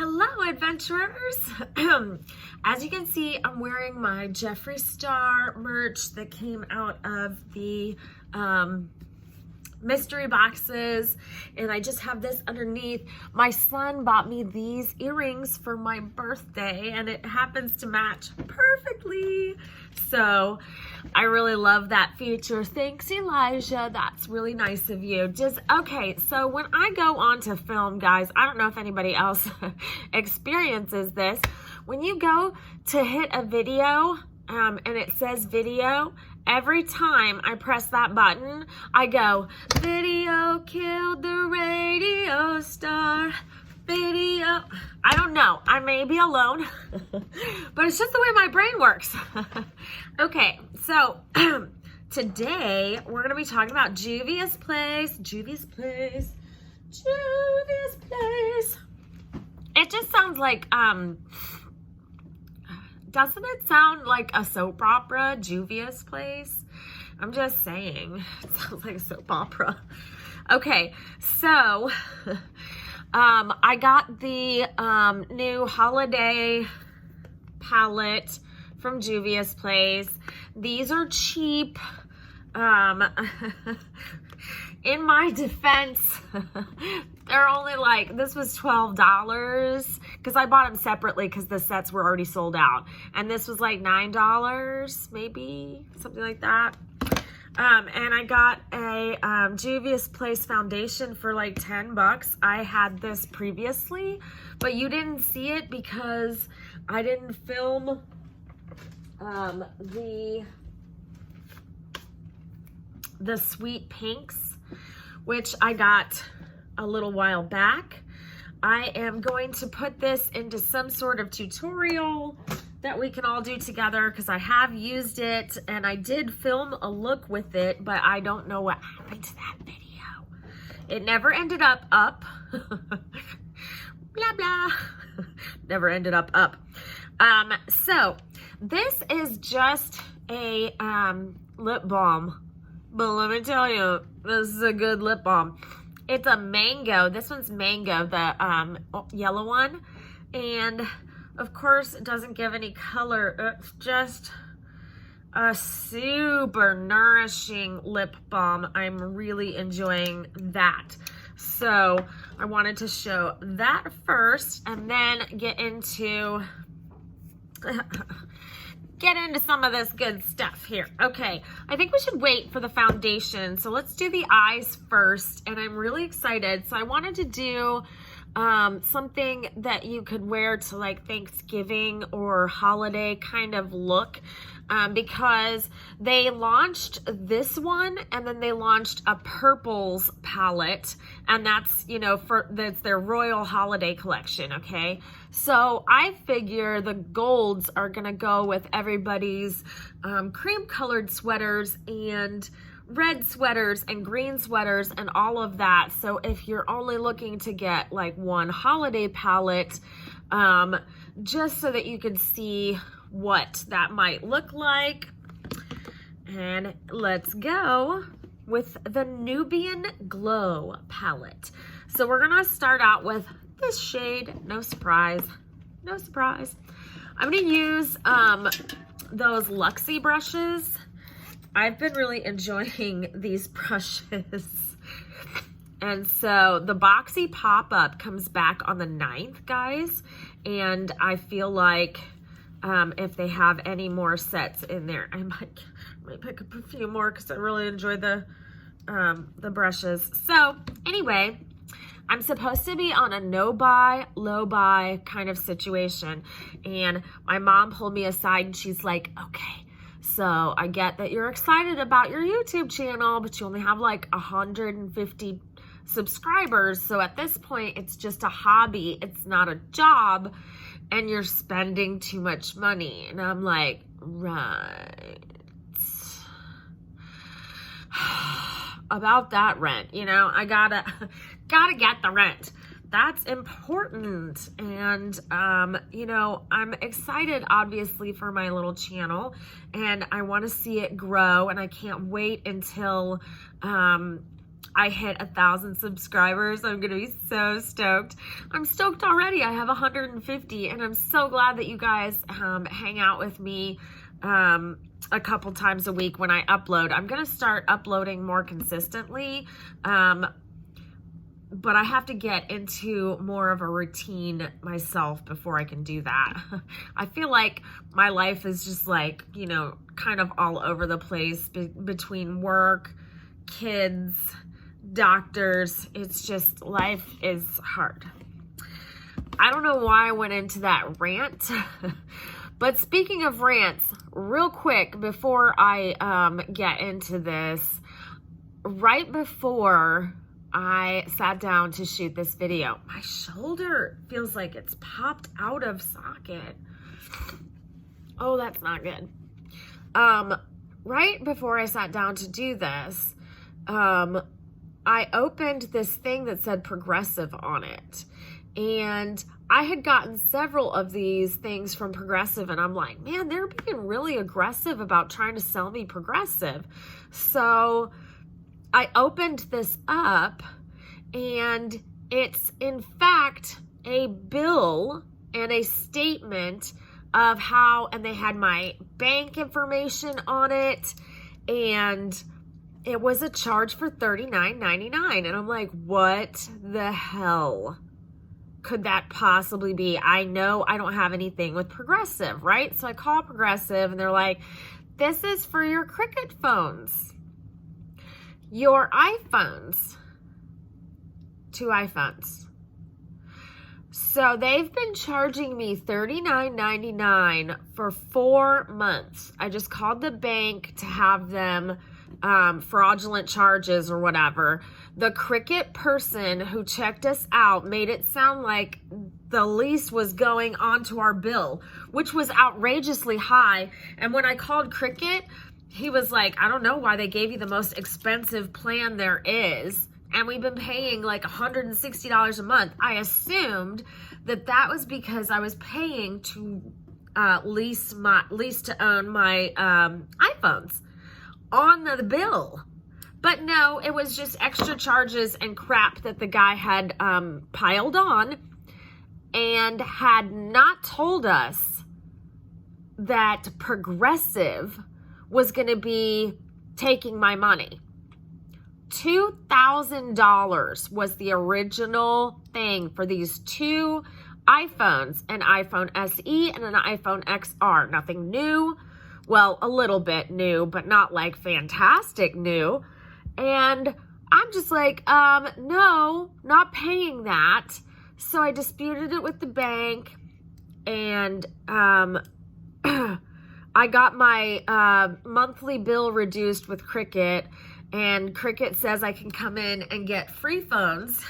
Hello, adventurers. As you can see, I'm wearing my Jeffree Star merch that came out of the mystery boxes, and I just have this underneath. My son bought me these earrings for my birthday, and it happens to match perfectly. So I really love that feature. Thanks, Elijah. That's really nice of you. Okay, so when I go on to film, guys, I don't know if anybody else experiences this. When you go to hit a video and it says video, every time I press that button, I go, video killed the radio star. Video. I don't know. I may be alone, but it's just the way my brain works. Okay, so today we're going to be talking about Juvia's Place. Juvia's Place. Juvia's Place. It just sounds like, doesn't it sound like a soap opera, Juvia's Place? I'm just saying. It sounds like a soap opera. Okay, so I got the new holiday palette from Juvia's Place. These are cheap. In my defense, they're only like, this was $12 because I bought them separately because the sets were already sold out. And this was like $9, maybe, something like that. And I got a Juvia's Place foundation for like 10 bucks. I had this previously, but you didn't see it because I didn't film the sweet pinks, which I got a little while back. I am going to put this into some sort of tutorial that we can all do together because I have used it and I did film a look with it, but I don't know what happened to that video. It never ended up. Blah, blah. Never ended up. So this is just a lip balm. But let me tell you, this is a good lip balm. It's a mango. This one's mango, the yellow one. And of course, it doesn't give any color. It's just a super nourishing lip balm. I'm really enjoying that. So I wanted to show that first and then get into some of this good stuff here. Okay, I think we should wait for the foundation. So let's do the eyes first, and I'm really excited. So I wanted to do something that you could wear to like Thanksgiving or holiday kind of look, because they launched this one and then they launched a purples palette, and that's, you know, that's their royal holiday collection. Okay, so I figure the golds are gonna go with everybody's cream colored sweaters and red sweaters and green sweaters and all of that. So if you're only looking to get like one holiday palette, just so that you can see what that might look like. And let's go with the Nubian Glow palette. So we're gonna start out with this shade. No surprise, no surprise. I'm gonna use those Luxie brushes. I've been really enjoying these brushes. And so the Boxy pop-up comes back on the 9th, guys. And I feel like if they have any more sets in there, I might pick up a few more because I really enjoy the brushes. So anyway, I'm supposed to be on a no-buy, low-buy kind of situation. And my mom pulled me aside and she's like, okay, so I get that you're excited about your YouTube channel, but you only have like 150 subscribers. So at this point, it's just a hobby. It's not a job, and you're spending too much money. And I'm like, right. About that rent, you know, I gotta get the rent. That's important. And, you know, I'm excited, obviously, for my little channel, and I want to see it grow, and I can't wait until I hit 1,000 subscribers. I'm going to be so stoked. I'm stoked already. I have 150, and I'm so glad that you guys hang out with me a couple times a week when I upload. I'm going to start uploading more consistently, but I have to get into more of a routine myself before I can do that. I feel like my life is just like, you know, kind of all over the place between work, kids, doctors. It's just, life is hard. I don't know why I went into that rant, but speaking of rants, real quick before I get into this, right before I sat down to shoot this video, my shoulder feels like it's popped out of socket. Oh, that's not good. Right before I sat down to do this, I opened this thing that said Progressive on it. And I had gotten several of these things from Progressive, and I'm like, man, they're being really aggressive about trying to sell me Progressive. So I opened this up, and it's in fact a bill and a statement of how, and they had my bank information on it, and it was a charge for $39.99. And I'm like, what the hell could that possibly be? I know I don't have anything with Progressive, right? So I call Progressive, and they're like, this is for your Cricket phones, your iPhones, 2 iPhones. So they've been charging me $39.99 for 4 months. I just called the bank to have them fraudulent charges or whatever. The Cricket person who checked us out made it sound like the lease was going onto our bill, which was outrageously high. And when I called Cricket, he was like, I don't know why they gave you the most expensive plan there is, and we've been paying like $160 a month. I assumed that that was because I was paying to lease to own my iPhones on the bill. But no, it was just extra charges and crap that the guy had piled on, and had not told us that Progressive was going to be taking my money. $2,000 was the original thing for these 2 iPhones, an iPhone SE and an iPhone XR. Nothing new. Well, a little bit new, but not like fantastic new. And I'm just like, no, not paying that. So I disputed it with the bank, and I got my monthly bill reduced with Cricket, and Cricket says I can come in and get free phones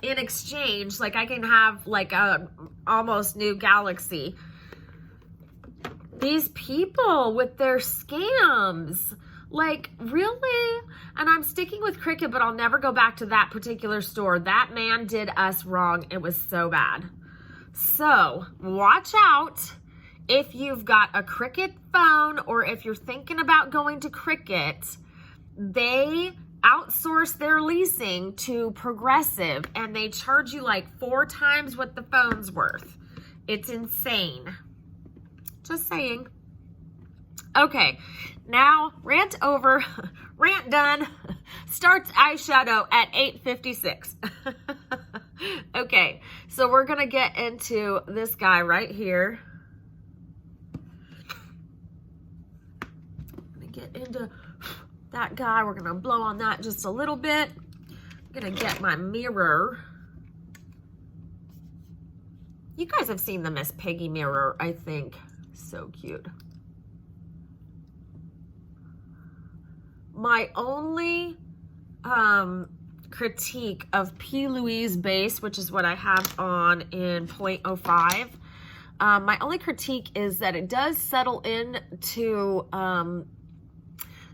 in exchange. Like I can have like a almost new Galaxy. These people with their scams, like really? And I'm sticking with Cricket, but I'll never go back to that particular store. That man did us wrong. It was so bad. So watch out. If you've got a Cricket phone, or if you're thinking about going to Cricket, they outsource their leasing to Progressive, and they charge you like 4 times what the phone's worth. It's insane. Just saying. Okay, now rant over, rant done. Starts eyeshadow at 8:56. Okay, so we're gonna get into this guy right here. Get into that guy. We're gonna blow on that just a little bit. I'm gonna get my mirror. You guys have seen the Miss Piggy mirror, I think. So cute. My only critique of P. Louise base, which is what I have on in 0.05, my only critique is that it does settle in to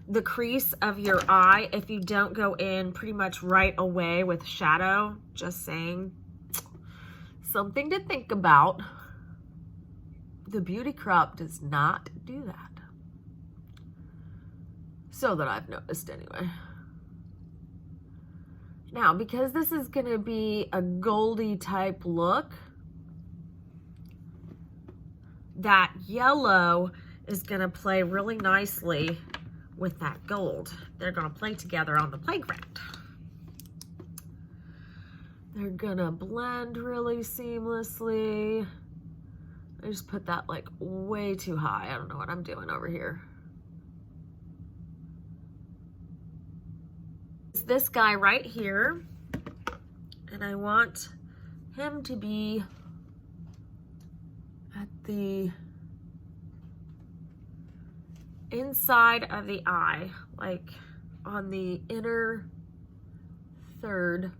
the crease of your eye if you don't go in pretty much right away with shadow. Just saying. Something to think about. The Beauty Crop does not do that. So that I've noticed anyway. Now, because this is going to be a goldy type look, that yellow is going to play really nicely with that gold. They're going to play together on the playground. They're going to blend really seamlessly. I just put that like way too high. I don't know what I'm doing over here. It's this guy right here, and I want him to be at the inside of the eye, like on the inner third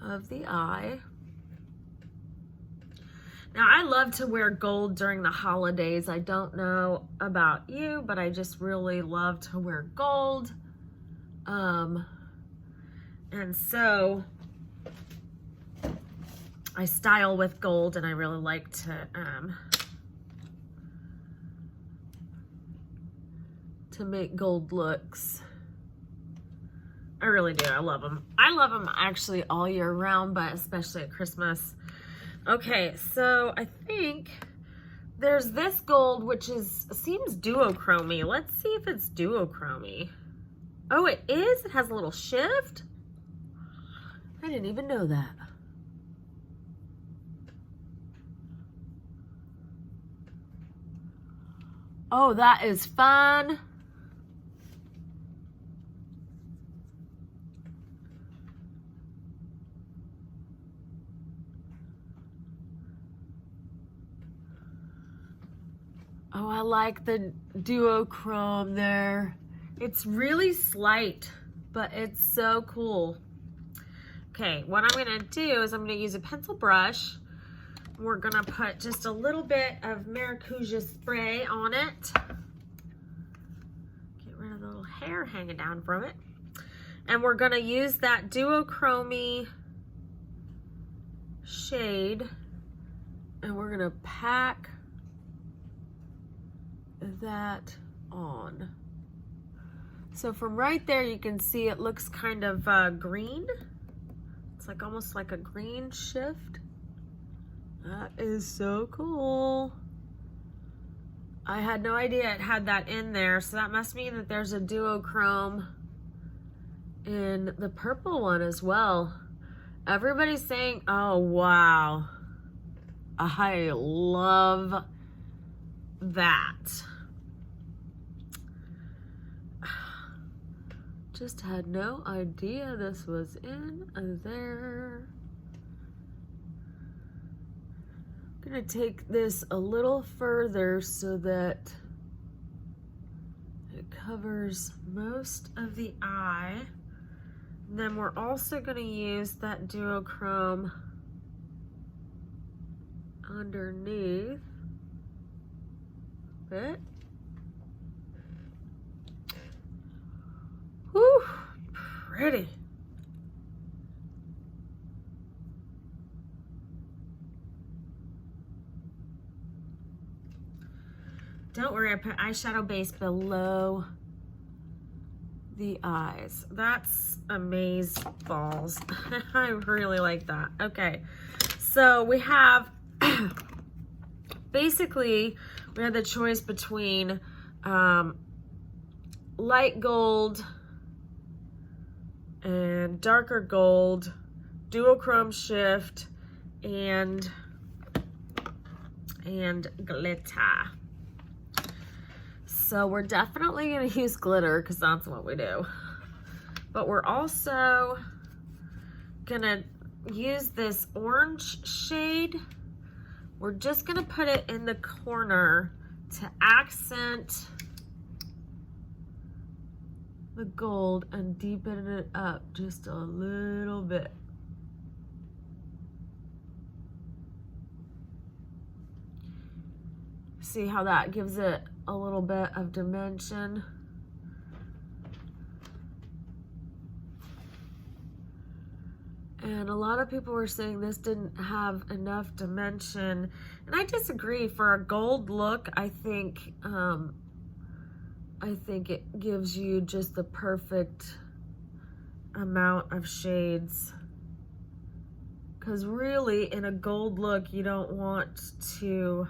of the eye. Now, I love to wear gold during the holidays. I don't know about you, but I just really love to wear gold. And so I style with gold, and I really like to make gold looks. I really do. I love them. I love them actually all year round, but especially at Christmas. Okay, so I think there's this gold, which seems duochromy. Let's see if it's duochromy. Oh, it is? It has a little shift? I didn't even know that. Oh, that is fun. Oh, I like the duochrome there. It's really slight, but it's so cool. Okay, what I'm gonna do is I'm gonna use a pencil brush. We're gonna put just a little bit of maracuja spray on it. Get rid of the little hair hanging down from it. And we're gonna use that duochromy shade, and we're gonna pack that on. So from right there, you can see it looks kind of green. It's like almost like a green shift. That is so cool. I had no idea it had that in there, so that must mean that there's a duochrome in the purple one as well. Everybody's saying, oh wow, I love that. Just had no idea this was in there. I'm gonna take this a little further so that it covers most of the eye. And then we're also gonna use that duochrome underneath it. Whew, pretty. Don't worry, I put eyeshadow base below the eyes. That's amaze balls. I really like that. Okay, so we have basically we have the choice between light gold and darker gold, duochrome shift, and glitter. So we're definitely gonna use glitter because that's what we do. But we're also gonna use this orange shade. We're just gonna put it in the corner to accent the gold and deepen it up just a little bit. See how that gives it a little bit of dimension. And a lot of people were saying this didn't have enough dimension, and I disagree. For a gold look, I think it gives you just the perfect amount of shades. Because really, in a gold look, you don't want to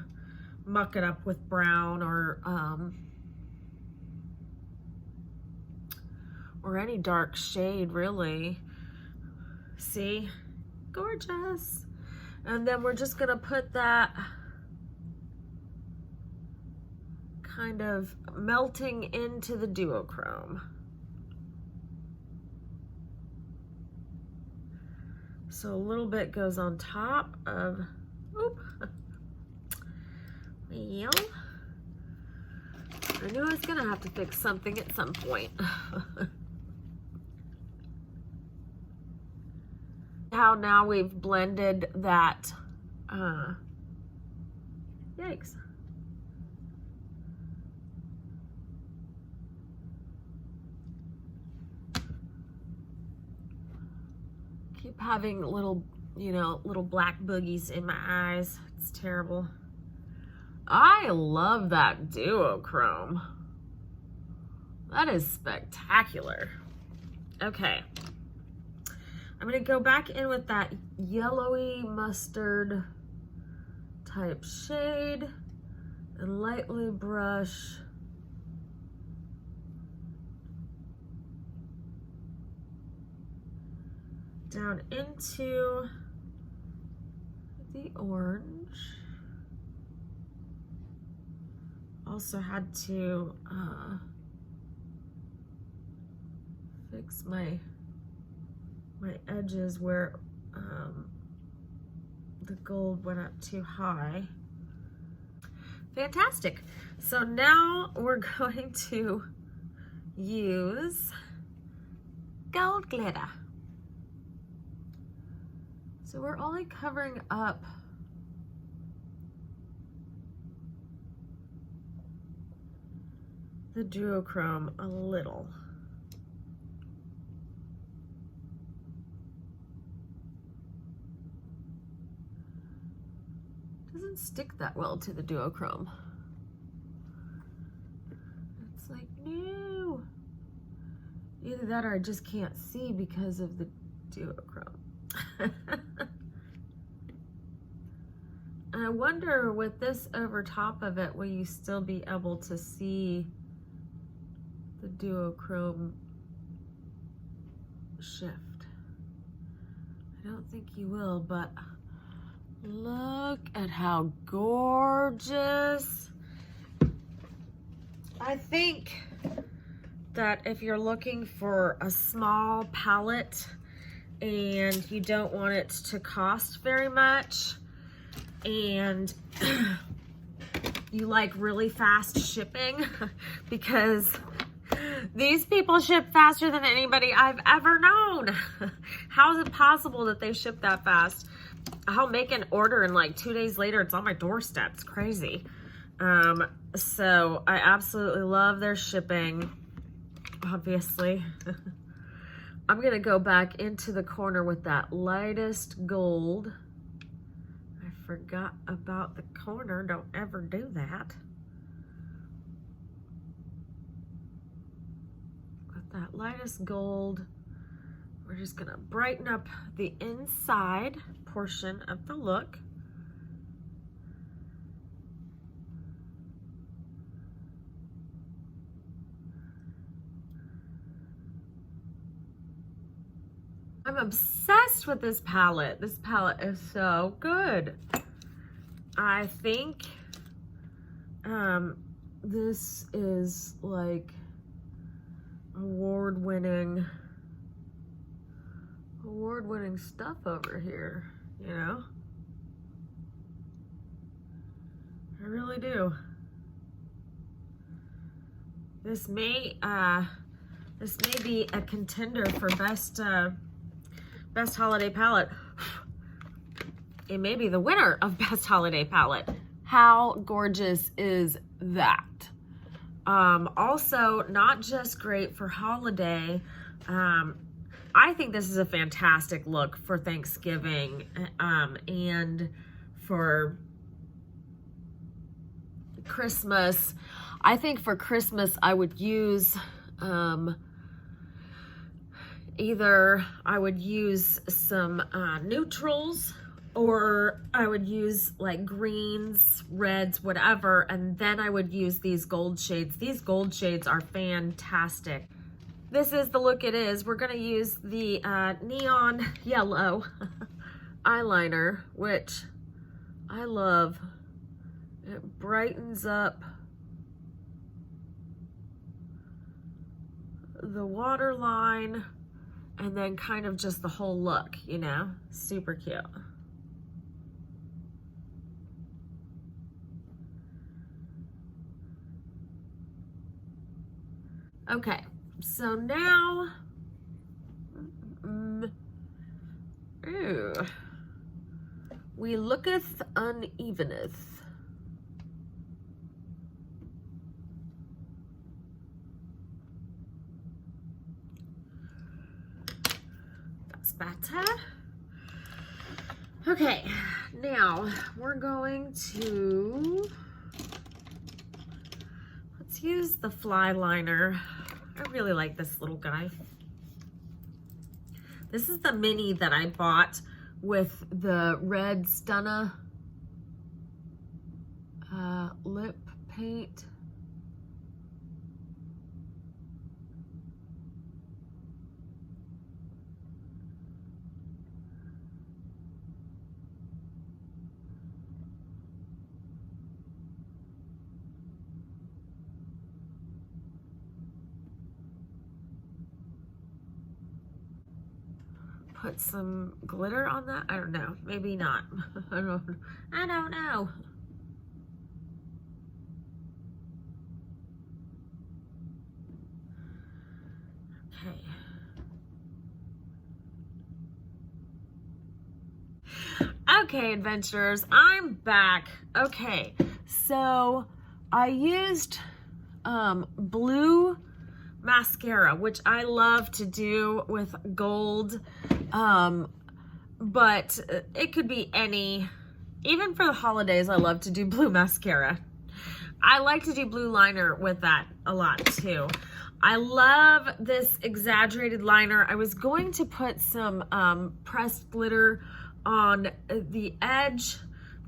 muck it up with brown or any dark shade, really. See? Gorgeous. And then we're just gonna put that kind of melting into the duochrome. So a little bit goes on top of, well, I knew I was gonna have to fix something at some point. How now we've blended that, yikes. Keep having little, little black boogies in my eyes. It's terrible. I love that duochrome. That is spectacular. Okay. I'm gonna go back in with that yellowy mustard type shade and lightly brush down into the orange. Also had to fix my edges where the gold went up too high. Fantastic. So now we're going to use gold glitter. So we're only covering up the duochrome a little. Doesn't stick that well to the duochrome. It's like, no. Either that or I just can't see because of the duochrome. I wonder with this over top of it, will you still be able to see the duochrome shift? I don't think you will, but look at how gorgeous. I think that if you're looking for a small palette and you don't want it to cost very much and you like really fast shipping, because these people ship faster than anybody I've ever known. How is it possible that they ship that fast? I'll make an order and like 2 days later it's on my doorstep. It's crazy. So I absolutely love their shipping, obviously. I'm gonna go back into the corner with that lightest gold. I forgot about the corner. Don't ever do that. With that lightest gold, we're just gonna brighten up the inside portion of the look. I'm obsessed with this palette. This palette is so good. I think this is like award-winning stuff over here, you know? I really do. This may be a contender for best holiday palette. It may be the winner of best holiday palette. How gorgeous is that? Also, not just great for holiday. I think this is a fantastic look for Thanksgiving and for Christmas. I think for Christmas I would use either I would use some neutrals, or I would use like greens, reds, whatever, and then I would use these gold shades. These gold shades are fantastic. This is the look it is. We're gonna use the neon yellow eyeliner, which I love. It brightens up the waterline and then kind of just the whole look, you know? Super cute. Okay, so now, we looketh uneveneth. That's better. Okay, now we're going to, let's use the fly liner. I really like this little guy. This is the mini that I bought with the red Stunna lip paint. Put some glitter on that. I don't know. Maybe not. I don't know. Okay. Okay, adventurers, I'm back. Okay, so I used blue mascara, which I love to do with gold, but it could be any. Even for the holidays, I love to do blue mascara. I like to do blue liner with that a lot too. I love this exaggerated liner. I was going to put some pressed glitter on the edge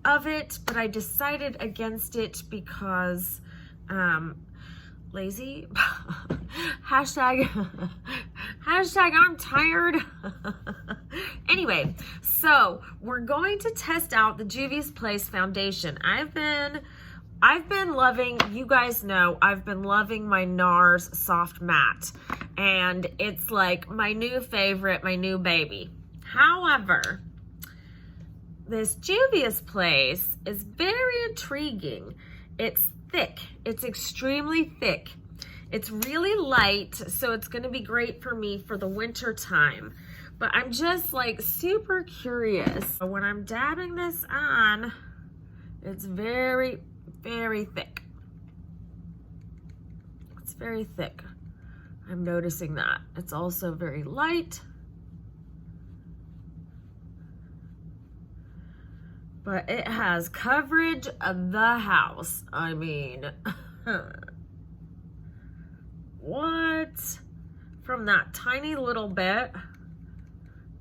of it, but I decided against it because lazy. hashtag I'm tired. Anyway, so we're going to test out the Juvias Place foundation. I've been loving, you guys know, I've been loving my NARS Soft Matte, and it's like my new favorite, my new baby. However, this Juvias Place is very intriguing. It's thick. It's extremely thick. It's really light, so it's going to be great for me for the winter time. But I'm just like super curious. When I'm dabbing this on, it's very, very thick. It's very thick. I'm noticing that. It's also very light. But it has coverage of the house. I mean, what? From that tiny little bit,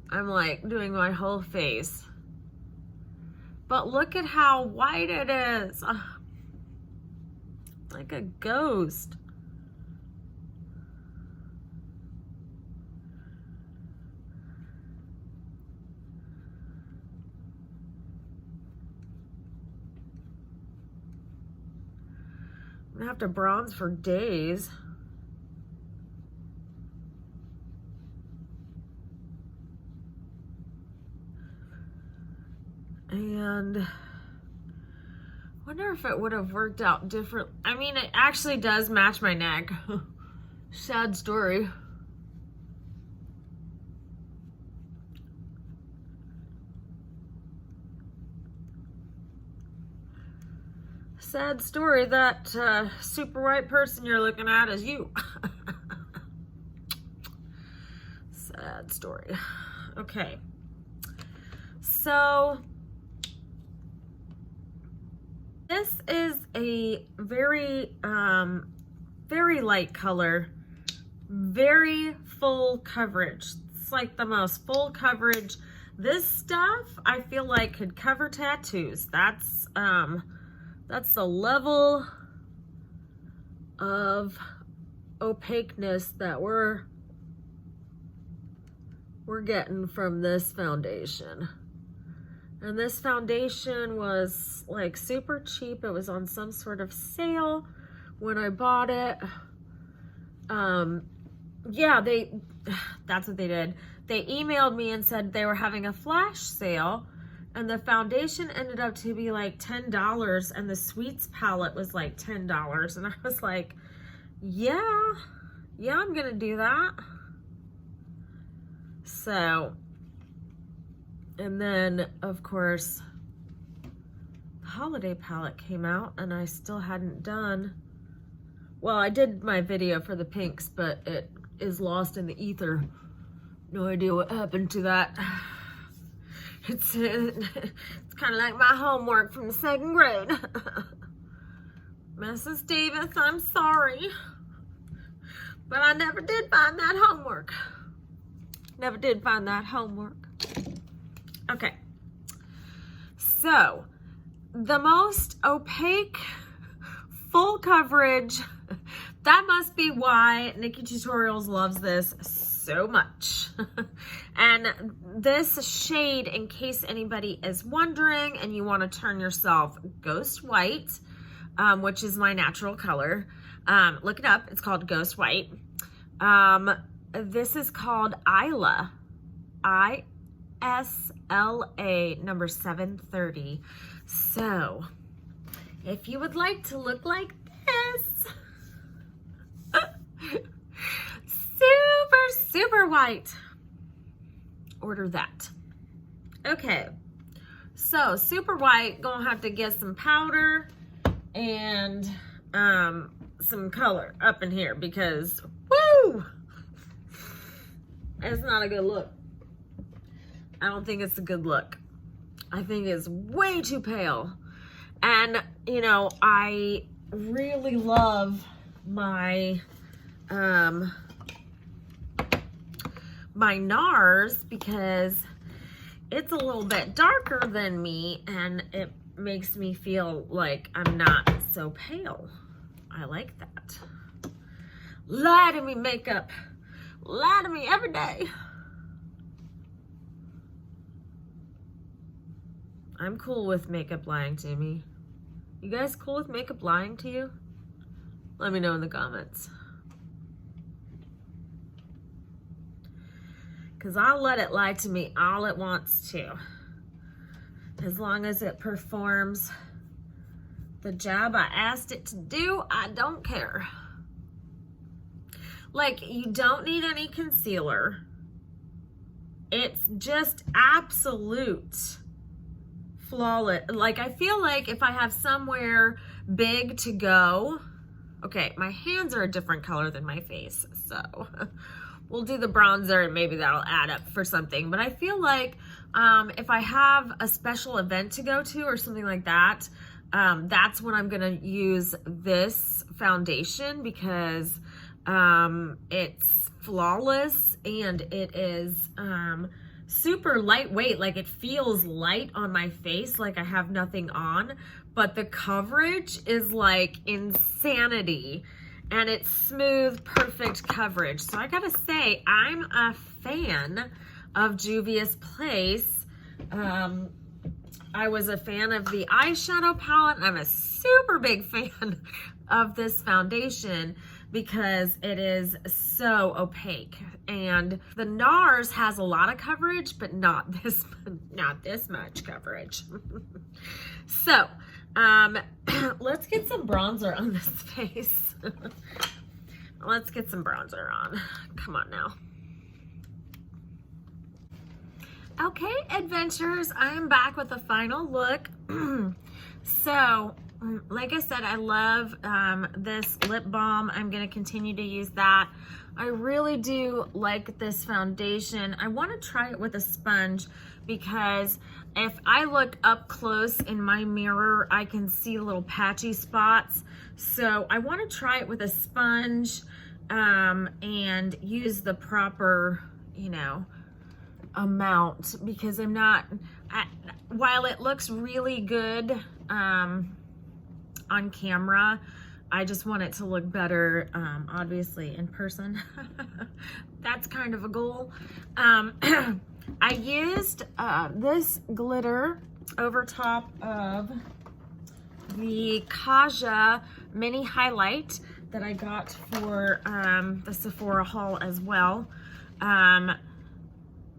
I'm like doing my whole face. But look at how white it is. Like a ghost. I'm gonna have to bronze for days. And I wonder if it would have worked out different. I mean, it actually does match my neck. Sad story. Sad story, that super white person you're looking at is you. Sad story. Okay. So this is a very, very light color, very full coverage. It's like the most full coverage. This stuff I feel like could cover tattoos. That's the level of opaqueness that we're getting from this foundation. And this foundation was like super cheap. It was on some sort of sale when I bought it. Yeah, that's what they did. They emailed me and said they were having a flash sale, and the foundation ended up to be like $10, and the Sweets palette was like $10. And I was like, yeah, I'm gonna do that. So, and then of course, the holiday palette came out, and I still hadn't done, well, I did my video for the pinks, but it is lost in the ether. No idea what happened to that. It's kind of like my homework from the 2nd grade. Mrs. Davis, I'm sorry, but I never did find that homework. Never did find that homework. Okay. So, the most opaque, full coverage, that must be why Nikki Tutorials loves this so much. And this shade, in case anybody is wondering and you want to turn yourself Ghost White, which is my natural color, look it up. It's called Ghost White. This is called Isla, ISLA, number 730. So, if you would like to look like this, super white, order that. Okay, so super white, gonna have to get some powder and some color up in here, because woo, it's not a good look. I don't think it's a good look. I think it's way too pale. And you know, I really love my my NARS, because it's a little bit darker than me, and it makes me feel like I'm not so pale. I like that. Lie to me, makeup. Lie to me every day. I'm cool with makeup lying to me. You guys cool with makeup lying to you? Let me know in the comments. Because I'll let it lie to me all it wants to. As long as it performs the job I asked it to do, I don't care. Like, you don't need any concealer. It's just absolute flawless. Like, I feel like if I have somewhere big to go, okay, my hands are a different color than my face, so we'll do the bronzer and maybe that'll add up for something. But I feel like if I have a special event to go to or something like that, that's when I'm gonna use this foundation, because it's flawless and it is super lightweight. Like, it feels light on my face, like I have nothing on, but the coverage is like insanity, and it's smooth, perfect coverage. So I gotta say, I'm a fan of Juvia's Place. I was a fan of the eyeshadow palette, and I'm a super big fan of this foundation because it is so opaque. And the NARS has a lot of coverage, but not this much coverage. So, let's get some bronzer on this face. Let's get some bronzer on. Come on now. Okay, adventurers, I am back with the final look. So, like I said, I love this lip balm. I'm going to continue to use that. I really do like this foundation. I want to try it with a sponge, because if I look up close in my mirror, I can see little patchy spots. So I want to try it with a sponge and use the proper, you know, amount, because I'm not, while it looks really good on camera, I just want it to look better, obviously in person. That's kind of a goal. I used this glitter over top of the Kaja mini highlight that I got for the Sephora haul as well.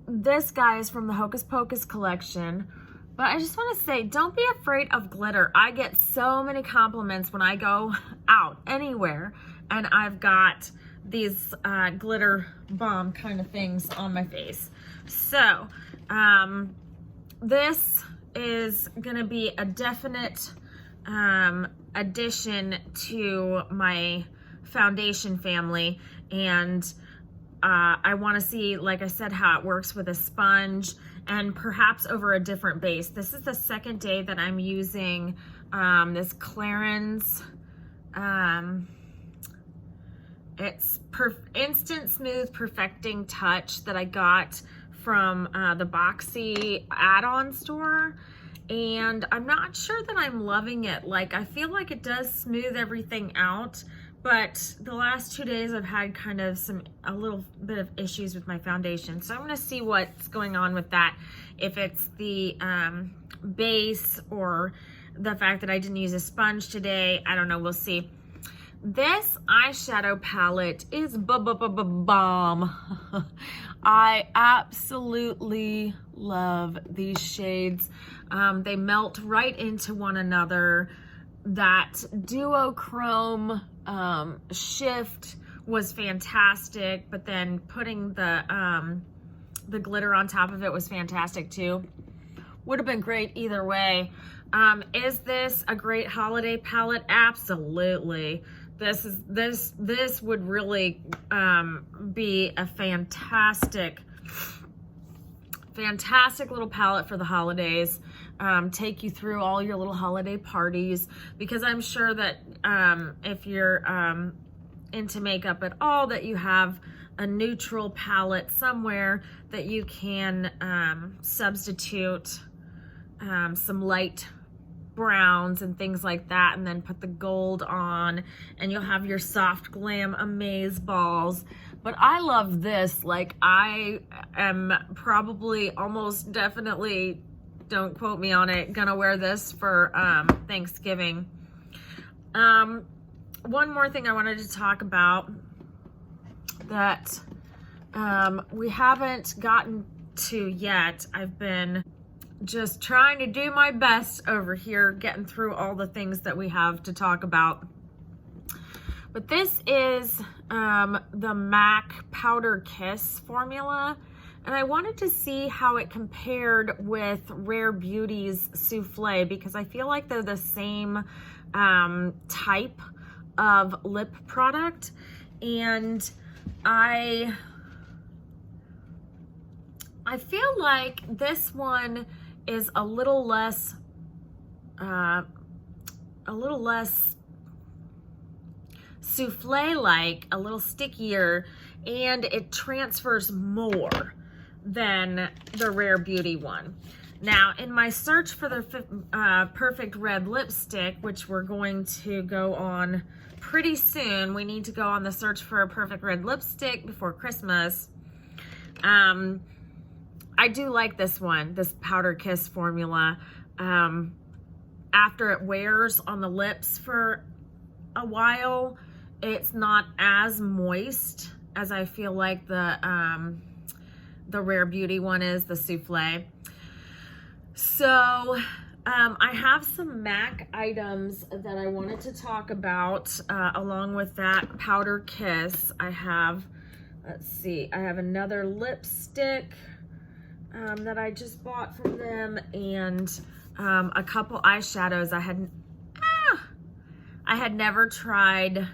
This guy is from the Hocus Pocus collection, but I just want to say, don't be afraid of glitter. I get so many compliments when I go out anywhere and I've got these glitter bomb kind of things on my face. So this is gonna be a definite addition to my foundation family, and I want to see, like I said, how it works with a sponge and perhaps over a different base. This is the second day that I'm using this Clarins. It's Instant Smooth Perfecting Touch that I got from the Boxy add-on store. And I'm not sure that I'm loving it. Like, I feel like it does smooth everything out, but the last 2 days I've had kind of a little bit of issues with my foundation. So I'm gonna see what's going on with that. If it's the base or the fact that I didn't use a sponge today, I don't know, we'll see. This eyeshadow palette is bomb. I absolutely love these shades. They melt right into one another. That duochrome shift was fantastic, but then putting the glitter on top of it was fantastic too. Would have been great either way. Is this a great holiday palette? Absolutely. This would really be a fantastic little palette for the holidays. Take you through all your little holiday parties, because I'm sure that if you're into makeup at all, that you have a neutral palette somewhere that you can substitute some light browns and things like that, and then put the gold on, and you'll have your soft glam amaze balls. But I love this. Like, I am probably almost definitely, don't quote me on it, gonna wear this for Thanksgiving. One more thing I wanted to talk about that we haven't gotten to yet. I've been just trying to do my best over here, getting through all the things that we have to talk about. But this is the MAC Powder Kiss formula, and I wanted to see how it compared with Rare Beauty's Souffle, because I feel like they're the same type of lip product, and I feel like this one is a little less souffle-like, a little stickier, and it transfers more than the Rare Beauty one. Now, in my search for the Perfect Red Lipstick, which we're going to go on pretty soon, we need to go on the search for a Perfect Red Lipstick before Christmas. I do like this one, this Powder Kiss formula. After it wears on the lips for a while, it's not as moist as I feel like the Rare Beauty one is, the Souffle. So I have some MAC items that I wanted to talk about along with that Powder Kiss. I have, let's see, I have another lipstick that I just bought from them, and a couple eyeshadows. I had never tried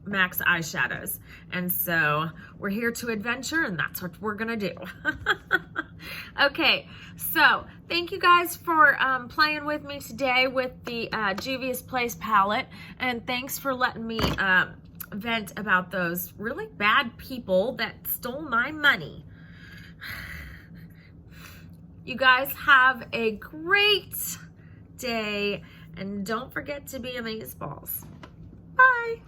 MAC's eyeshadows, and so we're here to adventure, and that's what we're gonna do. Okay, so thank you guys for playing with me today with the Juvia's Place palette, and thanks for letting me vent about those really bad people that stole my money. You guys have a great day, and don't forget to be amazeballs. Bye.